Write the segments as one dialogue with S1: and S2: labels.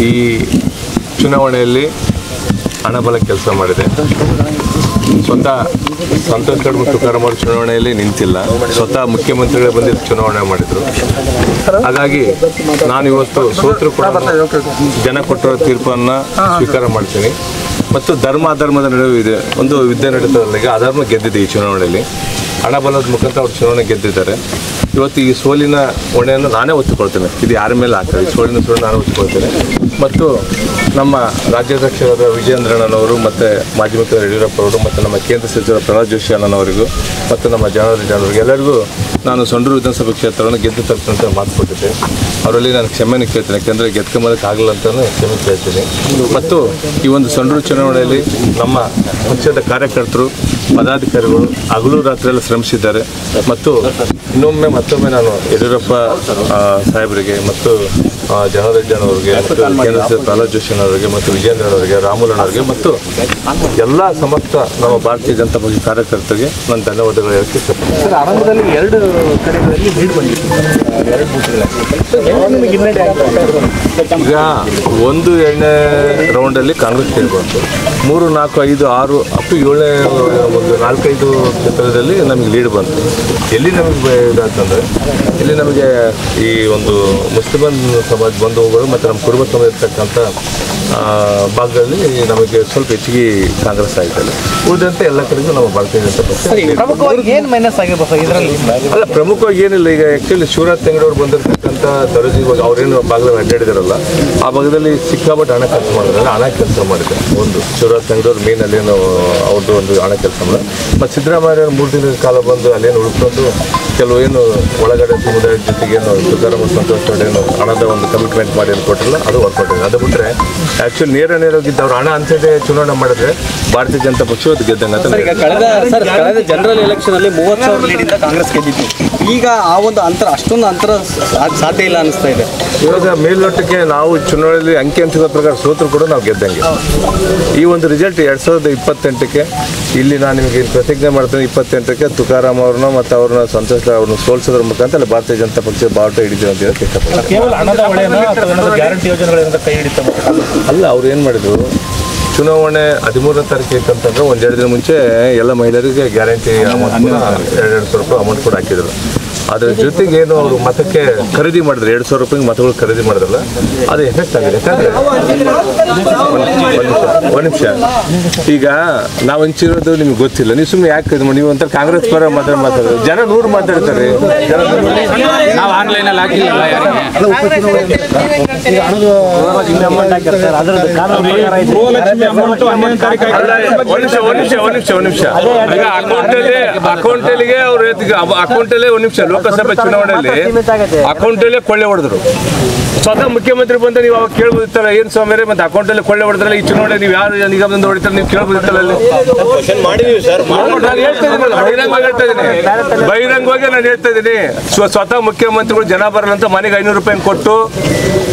S1: ಈ ಚುನಾವಣೆಯಲ್ಲಿ ಹಣಬಲ ಕೆಲಸ ಮಾಡಿದೆ. ಸ್ವತಃ ಸಂತೋಷ್ ಗೌಡ ಮತ್ತು ತುಕಾರಾಮ್ ಅವರು ಚುನಾವಣೆಯಲ್ಲಿ ನಿಂತಿಲ್ಲ, ಸ್ವತಃ ಮುಖ್ಯಮಂತ್ರಿಗಳೇ ಬಂದು ಚುನಾವಣೆ ಮಾಡಿದರು. ಹಾಗಾಗಿ ನಾನು ಇವತ್ತು ಸೋತರು ಕೂಡ ಜನ ಕೊಟ್ಟಿರೋ ತೀರ್ಪನ್ನು ಸ್ವೀಕಾರ ಮಾಡ್ತೀನಿ. ಮತ್ತು ಧರ್ಮ ಅಧರ್ಮದ ನಡುವೆ ಇದೆ ಒಂದು ಯುದ್ಧ ನಡೀತದಲ್ಲ. ಈಗ ಅಧರ್ಮ ಗೆದ್ದಿದೆ ಈ ಚುನಾವಣೆಯಲ್ಲಿ, ಹಣಬಲದ ಮುಖಾಂತರ ಅವರು ಚುನಾವಣೆ ಗೆದ್ದಿದ್ದಾರೆ. ಇವತ್ತು ಈ ಸೋಲಿನ ಹೊಣೆಯನ್ನು ನಾನೇ ಒತ್ತುಕೊಳ್ತೇನೆ. ಇದು ಯಾರ ಮೇಲೆ ಆಗ್ತದೆ, ಈ ಸೋಲಿನ ನಾನೇ ಒತ್ತುಕೊಳ್ತೇನೆ. ಮತ್ತು ನಮ್ಮ ರಾಜ್ಯಾಧ್ಯಕ್ಷರಾದ ವಿಜಯೇಂದ್ರಣ್ಣನವರು ಮತ್ತು ಮಾಜಿ ಮುಖ್ಯಮಂತ್ರಿ ಯಡಿಯೂರಪ್ಪ ಅವರು ಮತ್ತು ನಮ್ಮ ಕೇಂದ್ರ ಸಚಿವರ ಪ್ರಹ್ಲಾದ್ ಜೋಶಿ ಅಣ್ಣನವರಿಗೂ ಮತ್ತು ನಮ್ಮ ಜನರಿಗೆ ಎಲ್ಲರಿಗೂ ನಾನು ಸಂಡೂರು ವಿಧಾನಸಭಾ ಕ್ಷೇತ್ರವನ್ನು ಗೆದ್ದು ತರ್ತಂತ ಮಾತು ಕೊಟ್ಟಿದ್ದೆ. ಅವರಲ್ಲಿ ನಾನು ಕ್ಷಮೆಯನ್ನು ಕೇಳ್ತೀನಿ, ಯಾಕೆಂದರೆ ಗೆದ್ಕೊಂಬೋದಕ್ಕಾಗಲ್ಲ ಅಂತಲೂ ಕ್ಷಮೆ ಕೇಳ್ತೀನಿ. ಮತ್ತು ಈ ಒಂದು ಸಂಡೂರು ಚುನಾವಣೆಯಲ್ಲಿ ನಮ್ಮ ಪಕ್ಷದ ಕಾರ್ಯಕರ್ತರು ಪದಾಧಿಕಾರಿಗಳು ಹಗಲು ರಾತ್ರಿಯೆಲ್ಲ ಶ್ರಮಿಸಿದ್ದಾರೆ. ಮತ್ತು ಮತ್ತೊಮ್ಮೆ ನಾನು ಯಡಿಯೂರಪ್ಪ ಸಾಹೇಬರಿಗೆ ಮತ್ತು ಜನಾರ್ದನ್ ಅವರಿಗೆ ಮತ್ತು ಕೇಂದ್ರ ಸಚಿವ ಪ್ರಹ್ಲಾದ್ ಜೋಶಿ ಅವರಿಗೆ ಮತ್ತು ವಿಜೇಂದ್ರನವರಿಗೆ, ರಾಮುಲಣ್ಣವರಿಗೆ ಮತ್ತು ಎಲ್ಲ ಸಮಸ್ತ ನಮ್ಮ ಭಾರತೀಯ ಜನತಾ ಪಕ್ಷ ಕಾರ್ಯಕರ್ತರಿಗೆ ನಾನು ಧನ್ಯವಾದಗಳು ಹೇಳಕ್ಕೆ ಇಷ್ಟಪಡ್ತೀನಿ.
S2: ಸರ್, ಆರಂಭದಲ್ಲಿ 2 ಕಡೆಗಳಲ್ಲಿ ಲೀಡ್ ಬಂದಿತ್ತು, 2 ಬೂತ್ಗಳಲ್ಲಿ.
S1: ಈಗ 1ನೇ ರೌಂಡಲ್ಲಿ ಕಾಂಗ್ರೆಸ್ ಗೆಲ್ಬಂತು, 3, 4, 5, 6 ಅಪ್ ಟು 7ನೇ ಒಂದು 4-5 ಕ್ಷೇತ್ರದಲ್ಲಿ ನಮಗೆ ಲೀಡ್ ಬಂತು. ಎಲ್ಲಿ ನಮಗೆ ಇದಾಗ್ತಂದರೆ ಇಲ್ಲಿ ನಮಗೆ ಈ ಒಂದು ಮುಸ್ಲಿಂ ಸಮಾಜ ಬಂಧುಗಳು ಮತ್ತು ನಮ್ಮ ಕುರುಬ ಸಮಾಜ ಇರ್ತಕ್ಕಂಥ ಭಾಗದಲ್ಲಿ ನಮಗೆ ಸ್ವಲ್ಪ ಹೆಚ್ಚಿಗೆ ಕಾಂಗ್ರೆಸ್ ಆಗಿದ್ದಾರೆ. ಉಳಿದಂತೆ ಎಲ್ಲ ಕಡೆಗೂ ನಮ್ಮ ಭಾರತೀಯ ಜನತಾ ಪಕ್ಷ
S2: ಪ್ರಮುಖವಾಗಿ ಏನು ಮೈನಸ್ ಆಗಿರ್ಬೋದು ಇದರಲ್ಲಿ?
S1: ಅಲ್ಲ, ಪ್ರಮುಖವಾಗಿ ಏನಿಲ್ಲ. ಈಗ ಆ್ಯಕ್ಚುಲಿ ಶಿವರಾಜ್ ತಂಗಡವ್ರು ಬಂದಿರತಕ್ಕಂಥ ದರೋಜಿ ಇವಾಗ ಅವರೇನು ಭಾಗದಲ್ಲಿ ಅಡ್ಡಾಡಿದಾರಲ್ಲ, ಆ ಭಾಗದಲ್ಲಿ ಸಿಕ್ಕಾಪಟ್ಟೆ ಹಣ ಕೆಲಸ ಮಾಡಿದ್ರಲ್ಲ, ಹಣ ಕೆಲಸ ಮಾಡಿದ್ದಾರೆ. ಒಂದು ಶಿವರಾಜ್ ತಂಗಡವ್ರು ಮೇನ್ ಅಲ್ಲೇನು ಅವ್ರದ್ದು ಒಂದು ಹಣ ಕೆಲಸ ಮಾಡಿದ್ರು. ಮತ್ತು ಸಿದ್ದರಾಮಯ್ಯ 3 ದಿನದ ಕಾಲ ಬಂದು ಅಲ್ಲೇನು ಉಳ್ಕೊಂಡು ಕೆಲವು ಏನು ಒಳಗಡೆ ಸಮುದಾಯದ ಜೊತೆಗೆ ಏನು ತುಕಾರಾಮ್ ಸಂತೋಷ್ ಏನು ಹಣದ ಒಂದು ಕಮಿಟ್ಮೆಂಟ್ ಮಾಡಿ ಕೊಟ್ಟಿಲ್ಲ, ಅದು ವರ್ಕೌಟ್ ಆಗಿದೆ. ಅದು ಬಿಟ್ಟರೆ ಆ್ಯಕ್ಚುಲಿ ನೇರವಾಗಿದ್ದು ಅವ್ರು ಹಣ ಅಂಥದ್ದೇ ಚುನಾವಣೆ ಮಾಡಿದ್ರೆ ಭಾರತೀಯ ಜನತಾ ಪಕ್ಷ ಗೆದ್ದಂಗೆ ಅಂತ.
S2: ಕಳೆದ ಜನರಲ್ ಎಲೆಕ್ಷನಲ್ಲಿ 30,000 ಲೀಡಿಂದ ಕಾಂಗ್ರೆಸ್ ಗೆದ್ದಿತ್ತು. ಈಗ ಆ ಒಂದು ಅಷ್ಟೊಂದು ಅಂತರ ಸಾಧ್ಯ ಇಲ್ಲ ಅನಿಸ್ತಾ ಇದೆ.
S1: ಇವಾಗ ಮೇಲ್ನೋಟಕ್ಕೆ ನಾವು ಚುನಾವಣೆಯಲ್ಲಿ ಅಂಕಿಅಂಶದ ಪ್ರಕಾರ ಸೋತರು ಕೂಡ ನಾವು ಗೆದ್ದಂಗೆ. ಈ ಒಂದು ರಿಸಲ್ಟ್ 2028ಕ್ಕೆ ಇಲ್ಲಿ ನಾನು ನಿಮಗೆ ಪ್ರತಿಜ್ಞೆ ಮಾಡ್ತೇನೆ. 28ಕ್ಕೆ ತುಕಾರಾಮ್ ಅವ್ರನ್ನ ಮತ್ತು ಅವ್ರನ್ನ ಸಂತೋಷ್ ಅವ್ರನ್ನ ಸೋಲಿಸೋದ್ರ ಮುಖಾಂತರ ಭಾರತೀಯ ಜನತಾ ಪಕ್ಷ ಬಾವುಟ ಹಿಡಿತೀವಿ ಅಂತ ಹೇಳಕ್ಕೆ ಇಷ್ಟಪಡ್ತೀನಿ. ಅಲ್ಲ, ಅವ್ರು ಏನು ಮಾಡಿದ್ರು, ಚುನಾವಣೆ 13ನೇ ತಾರೀಕು ಅಂತಂದ್ರೆ 1-2 ದಿನ ಮುಂಚೆ ಎಲ್ಲ ಮಹಿಳೆಯರಿಗೆ ಗ್ಯಾರಂಟಿ ಅಮೌಂಟ್ ಕೂಡ 200 ರೂಪಾಯಿ ಅಮೌಂಟ್ ಕೂಡ ಹಾಕಿದ್ರು. ಅದ್ರ ಜೊತೆಗೆ ಏನು ಅವರು ಮತಕ್ಕೆ ಖರೀದಿ ಮಾಡಿದ್ರೆ 200 ರೂಪಾಯಿಗೆ ಮತಗಳು ಖರೀದಿ ಮಾಡಿದ್ರಲ್ಲ, ಅದು ಎಫೆಕ್ಟ್ ಆಗಿದೆ. ಯಾಕಂದರೆ ಒಂದು ನಿಮಿಷ, ಈಗ ನಾವು ಹಂಚಿರೋದು ನಿಮ್ಗೆ ಗೊತ್ತಿಲ್ಲ. ನೀವು ಸುಮ್ಮನೆ ಯಾಕೆ ಇದು ನೀವು ಒಂಥರ ಕಾಂಗ್ರೆಸ್ ಪರ ಮಾತಾಡೋದು, ಜನ 100 ಮಾತಾಡ್ತಾರೆ.
S3: ನಾವು ಆನ್ಲೈನಲ್ಲಿ ಹಾಕಿಲ್ಲ ಯಾರಿಗೆ
S1: ಅಕೌಂಟಲ್ಲಿಗೆ ಅವ್ರು ಅಕೌಂಟಲ್ಲೇ 1 ನಿಮಿಷ ಲೋಕಸಭೆ ಚುನಾವಣೆಯಲ್ಲಿ ಅಕೌಂಟಲ್ಲೇ ಕೊಳ್ಳೆ ಹೊಡೆದ್ರು. ಸ್ವತಃ ಮುಖ್ಯಮಂತ್ರಿ ಬಂದು ನೀವು ಅವಾಗ ಕೇಳ್ಬೋದಿತ್ತಲ್ಲ, ಏನು ಸ್ವಾಮಿಯರೇ ಮತ್ತೆ ಅಕೌಂಟಲ್ಲಿ ಕೊಳ್ಳೆ ಹೊಡೆದ್ರಲ್ಲ, ಈ ಚುನಾವಣೆ ನೀವು ಯಾರು ನಿಗಮದಿಂದ ಹೊಡಿತಾರೆ ನೀವು ಕೇಳ್ಬೋದಿತ್ತಲ್ಲ. ಅಲ್ಲಿ ಬಹಿರಂಗವಾಗಿ ನಾನು ಹೇಳ್ತಾ ಇದ್ದೀನಿ, ಸ್ವತಃ ಮುಖ್ಯಮಂತ್ರಿಗಳು ಜನ ಬರಲ್ಲ ಅಂತ ಮನೆಗೆ 500 ರೂಪಾಯಿ ಕೊಟ್ಟು,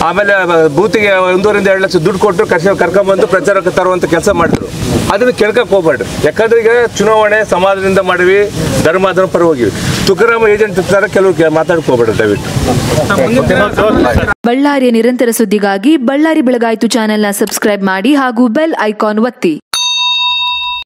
S1: ಆಮೇಲೆ ಬೂತಿಗೆ 1.5-2 ಲಕ್ಷ ದುಡ್ಡು ಕೊಟ್ಟು ಕರ್ಕೊಂಡ್ಬಂದು ಪ್ರಚಾರಕ್ಕೆ ತರುವಂತ ಕೆಲಸ ಮಾಡಿದ್ರು. ಅದನ್ನು ಕೇಳ್ಕಕ್ಕೆ ಹೋಗ್ಬೇಡ್ರಿ. ಯಾಕಂದ್ರೆ ಈಗ ಚುನಾವಣೆ ಸಮಾಜದಿಂದ ಮಾಡಿವಿ, ಧರ್ಮ ಪರ ಹೋಗಿವಿ. ತುಕಾರಾಮ್ ಏಜೆಂಟ್ ತರ ಕೆಲವು ಮಾತಾಡಕ್ಕೆ ಹೋಗ್ಬೇಡ್ರಿ ದಯವಿಟ್ಟು.
S4: ಬಳ್ಳಾರಿಯ ನಿರಂತರ ಸುದ್ದಿಗಾಗಿ ಬಳ್ಳಾರಿ ಬೆಳಗಾಯಿತು ಚಾನೆಲ್ನ ಸಬ್ಸ್ಕ್ರೈಬ್ ಮಾಡಿ ಹಾಗೂ ಬೆಲ್ ಐಕಾನ್ ಒತ್ತಿ.